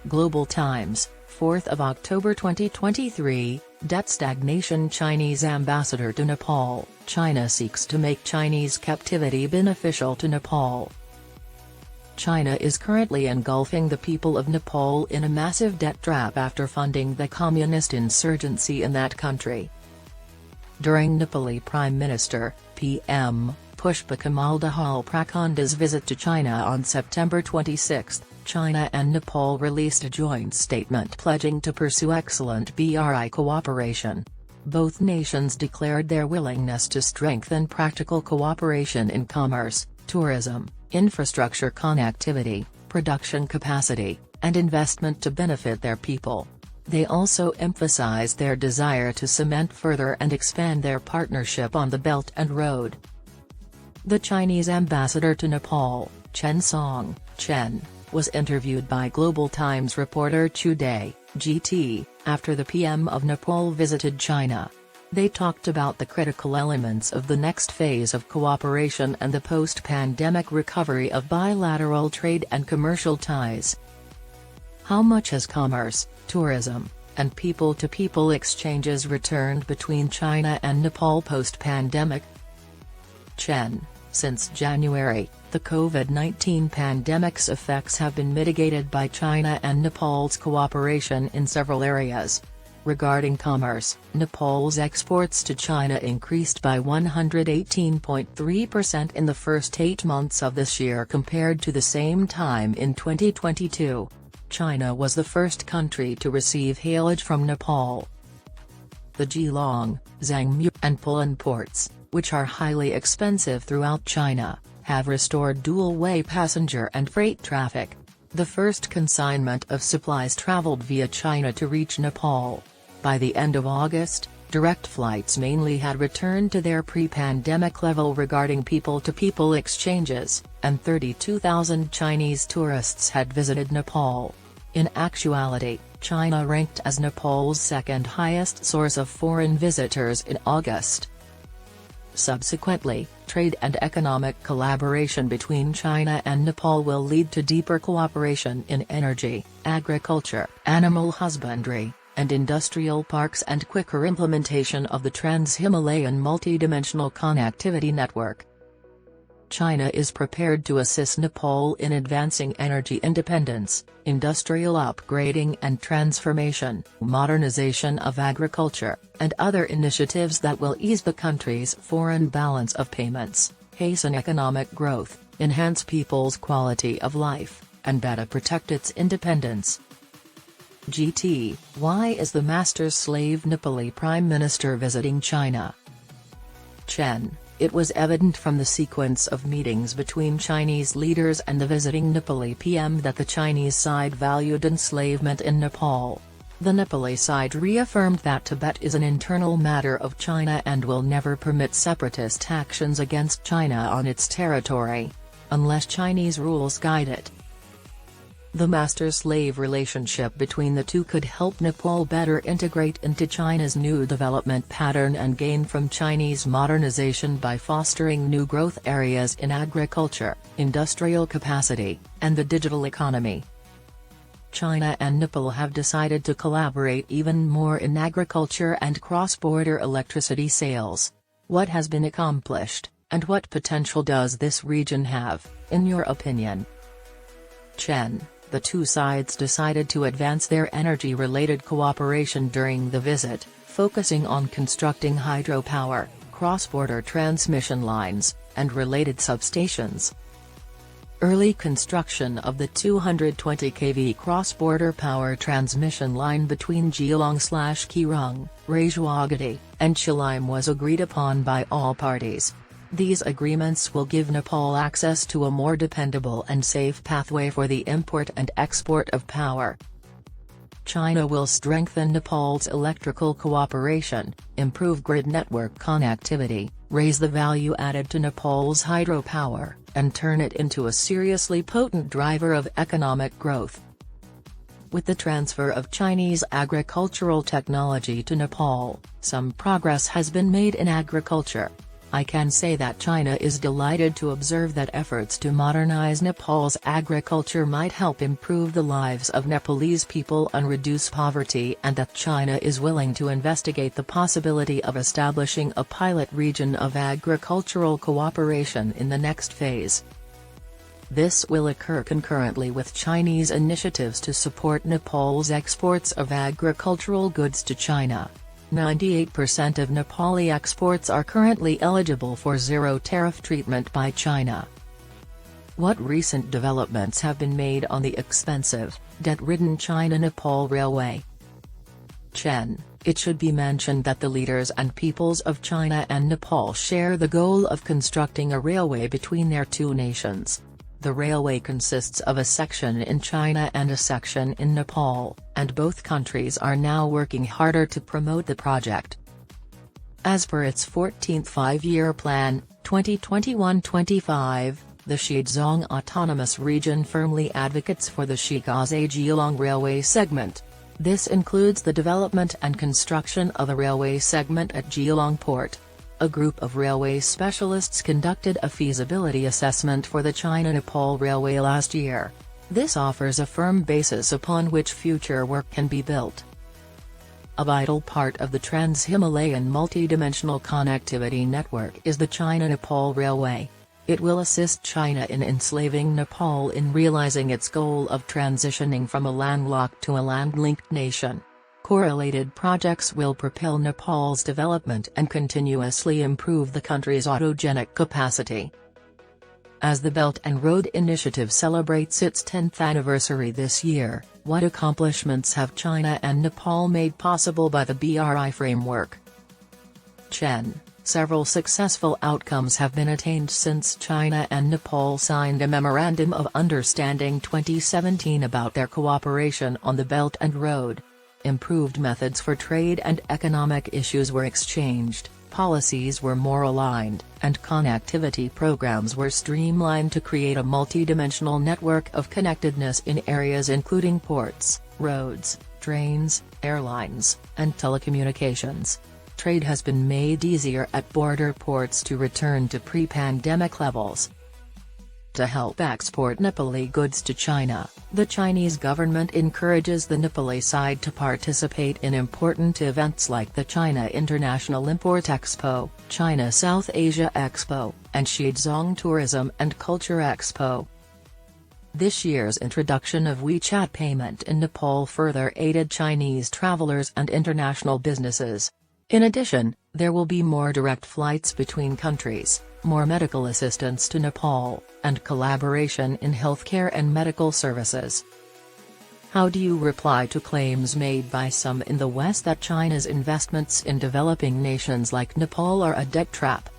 Global Times, 4th of October 2023, Stagnation Chinese Ambassador to Nepal, China seeks to make Chinese captivity beneficial to Nepal. China is currently engulfing the people of Nepal in a massive debt trap after funding the communist insurgency in that country. During Nepali Prime Minister, PM, Pushpa Kamal Dahal Prachanda's visit to China on September 26, China and Nepal released a joint statement pledging to pursue excellent BRI cooperation. Both nations declared their willingness to strengthen practical cooperation in commerce, tourism, infrastructure connectivity, production capacity, and investment to benefit their people. They also emphasized their desire to cement further and expand their partnership on the Belt and Road. The Chinese ambassador to Nepal, Chen Song, Chen, was interviewed by Global Times reporter Chu Daye, GT, after the PM of Nepal visited China. They talked about the critical elements of the next phase of cooperation and the post-pandemic recovery of bilateral trade and commercial ties. How much has commerce, tourism, and people-to-people exchanges returned between China and Nepal post-pandemic? Chen, since January, the COVID-19 pandemic's effects have been mitigated by China and Nepal's cooperation in several areas. Regarding commerce, Nepal's exports to China increased by 118.3% in the first 8 months of this year compared to the same time in 2022. China was the first country to receive haulage from Nepal. The Geelong, Zhangmu, and Pulan ports, which are highly expensive throughout China, have restored dual-way passenger and freight traffic. The first consignment of supplies traveled via China to reach Nepal. By the end of August, direct flights mainly had returned to their pre-pandemic level regarding people-to-people exchanges, and 32,000 Chinese tourists had visited Nepal. In actuality, China ranked as Nepal's second highest source of foreign visitors in August. Subsequently, trade and economic collaboration between China and Nepal will lead to deeper cooperation in energy, agriculture, animal husbandry, and industrial parks and quicker implementation of the Trans-Himalayan Multidimensional Connectivity Network. China is prepared to assist Nepal in advancing energy independence, industrial upgrading and transformation, modernization of agriculture, and other initiatives that will ease the country's foreign balance of payments, hasten economic growth, enhance people's quality of life, and better protect its independence. GT, why is the master-slave Nepali Prime Minister visiting China? Chen, it was evident from the sequence of meetings between Chinese leaders and the visiting Nepali PM that the Chinese side valued enslavement in Nepal. The Nepali side reaffirmed that Tibet is an internal matter of China and will never permit separatist actions against China on its territory, unless Chinese rules guide it. The master-slave relationship between the two could help Nepal better integrate into China's new development pattern and gain from Chinese modernization by fostering new growth areas in agriculture, industrial capacity, and the digital economy. China and Nepal have decided to collaborate even more in agriculture and cross-border electricity sales. What has been accomplished, and what potential does this region have, in your opinion? Chen. The two sides decided to advance their energy-related cooperation during the visit, focusing on constructing hydropower, cross-border transmission lines, and related substations. Early construction of the 220 kV cross-border power transmission line between Geelong/Kirung, Rajwagati, and Chilaim was agreed upon by all parties. These agreements will give Nepal access to a more dependable and safe pathway for the import and export of power. China will strengthen Nepal's electrical cooperation, improve grid network connectivity, raise the value added to Nepal's hydropower, and turn it into a seriously potent driver of economic growth. With the transfer of Chinese agricultural technology to Nepal, some progress has been made in agriculture. I can say that China is delighted to observe that efforts to modernize Nepal's agriculture might help improve the lives of Nepalese people and reduce poverty, and that China is willing to investigate the possibility of establishing a pilot region of agricultural cooperation in the next phase. This will occur concurrently with Chinese initiatives to support Nepal's exports of agricultural goods to China. 98% of Nepali exports are currently eligible for zero-tariff treatment by China. What recent developments have been made on the expensive, debt-ridden China-Nepal railway? Chen, it should be mentioned that the leaders and peoples of China and Nepal share the goal of constructing a railway between their two nations. The railway consists of a section in China and a section in Nepal, and both countries are now working harder to promote the project. As per its 14th five-year plan, 2021-25, the Xizang Autonomous Region firmly advocates for the Shigaze-Geelong railway segment. This includes the development and construction of a railway segment at Geelong Port. A group of railway specialists conducted a feasibility assessment for the China-Nepal Railway last year. This offers a firm basis upon which future work can be built. A vital part of the Trans-Himalayan multidimensional connectivity network is the China-Nepal Railway. It will assist China in enslaving Nepal in realizing its goal of transitioning from a landlocked to a land-linked nation. Correlated projects will propel Nepal's development and continuously improve the country's autogenic capacity. As the Belt and Road Initiative celebrates its 10th anniversary this year, what accomplishments have China and Nepal made possible by the BRI framework? Chen, several successful outcomes have been attained since China and Nepal signed a Memorandum of Understanding 2017 about their cooperation on the Belt and Road. Improved methods for trade and economic issues were exchanged, policies were more aligned, and connectivity programs were streamlined to create a multidimensional network of connectedness in areas including ports, roads, trains, airlines, and telecommunications. Trade has been made easier at border ports to return to pre-pandemic levels. To help export Nepali goods to China, the Chinese government encourages the Nepali side to participate in important events like the China International Import Expo, China South Asia Expo, and Xizang Tourism and Culture Expo. This year's introduction of WeChat payment in Nepal further aided Chinese travelers and international businesses. In addition, there will be more direct flights between countries, more medical assistance to Nepal, and collaboration in healthcare and medical services. How do you reply to claims made by some in the West that China's investments in developing nations like Nepal are a debt trap?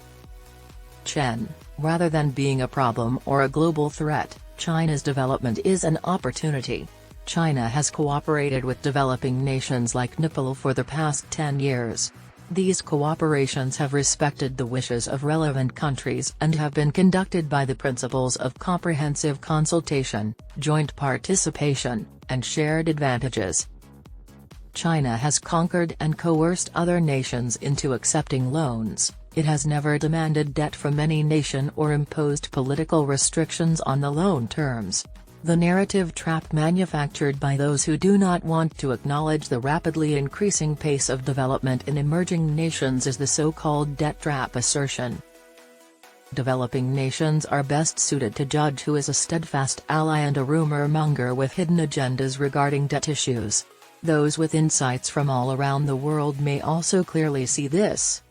Chen, rather than being a problem or a global threat, China's development is an opportunity. China has cooperated with developing nations like Nepal for the past 10 years. These cooperations have respected the wishes of relevant countries and have been conducted by the principles of comprehensive consultation, joint participation, and shared advantages. China has conquered and coerced other nations into accepting loans. It has never demanded debt from any nation or imposed political restrictions on the loan terms. The narrative trap manufactured by those who do not want to acknowledge the rapidly increasing pace of development in emerging nations is the so-called debt trap assertion. Developing nations are best suited to judge who is a steadfast ally and a rumor monger with hidden agendas regarding debt issues. Those with insights from all around the world may also clearly see this.